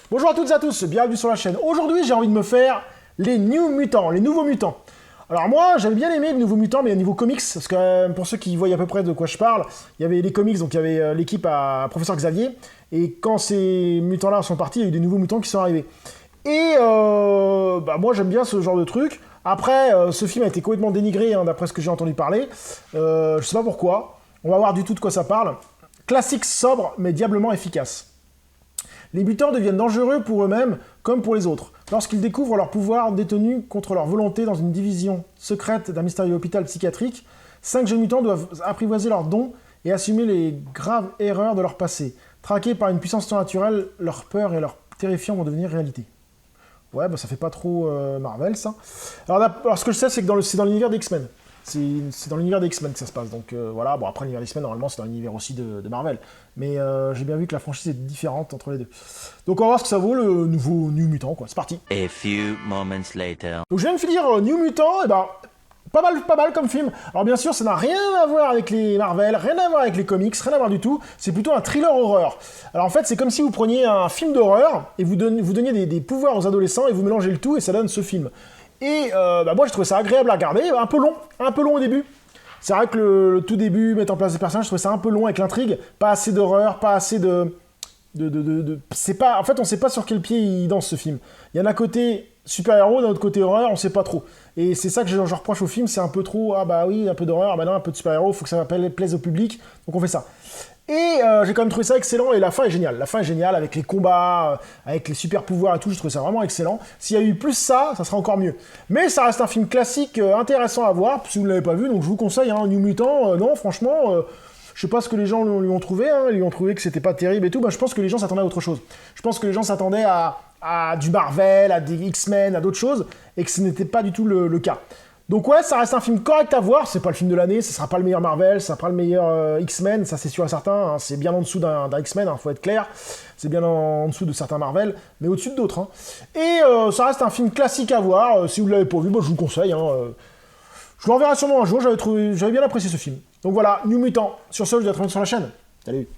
Bonjour à toutes et à tous, bienvenue sur la chaîne. Aujourd'hui, j'ai envie de me faire les New Mutants, les nouveaux mutants. Alors moi, j'avais bien aimé les nouveaux mutants, mais au niveau comics, parce que pour ceux qui voient à peu près de quoi je parle, il y avait les comics, donc il y avait l'équipe à Professeur Xavier, et quand ces mutants-là sont partis, il y a eu des nouveaux mutants qui sont arrivés. Et moi, j'aime bien ce genre de truc. Après, ce film a été complètement dénigré, hein, d'après ce que j'ai entendu parler. Je sais pas pourquoi. On va voir du tout de quoi ça parle. Classique sobre, mais diablement efficace. Les mutants deviennent dangereux pour eux-mêmes comme pour les autres, lorsqu'ils découvrent leur pouvoir détenu contre leur volonté dans une division secrète d'un mystérieux hôpital psychiatrique. 5 jeunes mutants doivent apprivoiser leurs dons et assumer les graves erreurs de leur passé. Traqués par une puissance surnaturelle, leurs peurs et leurs terrifiants vont devenir réalité. Ouais, bah ça fait pas trop Marvel, ça. Alors ce que je sais, c'est que c'est dans l'univers des X-Men. C'est dans l'univers des X-Men que ça se passe, donc voilà. Bon, après, l'univers des X-Men, normalement, c'est dans l'univers aussi de Marvel. Mais j'ai bien vu que la franchise est différente entre les deux. Donc on va voir ce que ça vaut, le nouveau New Mutant, quoi. C'est parti. A few moments later. Donc je viens de finir New Mutant, et ben... Pas mal comme film. Alors bien sûr, ça n'a rien à voir avec les Marvel, rien à voir avec les comics, rien à voir du tout. C'est plutôt un thriller horreur. Alors en fait, c'est comme si vous preniez un film d'horreur et vous donniez des pouvoirs aux adolescents et vous mélangez le tout et ça donne ce film. Et moi, j'ai trouvé ça agréable à regarder, un peu long au début. C'est vrai que le tout début, mettre en place des personnages, je trouvais ça un peu long avec l'intrigue. Pas assez d'horreur, pas assez c'est pas... En fait, on sait pas sur quel pied il danse ce film. Il y en a un côté super-héros, d'un autre côté horreur, on sait pas trop. Et c'est ça que je reproche au film, c'est un peu trop, ah bah oui, un peu d'horreur, ah bah non, un peu de super-héros, faut que ça plaise au public, donc on fait ça. Et j'ai quand même trouvé ça excellent, et la fin est géniale. La fin est géniale, avec les combats, avec les super-pouvoirs et tout, j'ai trouvé ça vraiment excellent. S'il y a eu plus ça serait encore mieux. Mais ça reste un film classique, intéressant à voir, si vous ne l'avez pas vu, donc je vous conseille, hein, New Mutant, non, franchement... je sais pas ce que les gens lui ont trouvé, hein. Ils lui ont trouvé que c'était pas terrible et tout. Bah, je pense que les gens s'attendaient à autre chose. Je pense que les gens s'attendaient à du Marvel, à des X-Men, à d'autres choses, et que ce n'était pas du tout le cas. Donc ouais, ça reste un film correct à voir. C'est pas le film de l'année, ce sera pas le meilleur Marvel, ça sera pas le meilleur X-Men, ça c'est sûr et certain. Hein. C'est bien en dessous d'un X-Men, hein, faut être clair. C'est bien en dessous de certains Marvel, mais au-dessus d'autres. Hein. Et ça reste un film classique à voir. Si vous l'avez pas vu, bah, je vous conseille. Hein, je le reverrai sûrement un jour, j'avais bien apprécié ce film. Donc voilà, New Mutant. Sur ce, je vous dis à très bientôt sur la chaîne. Salut.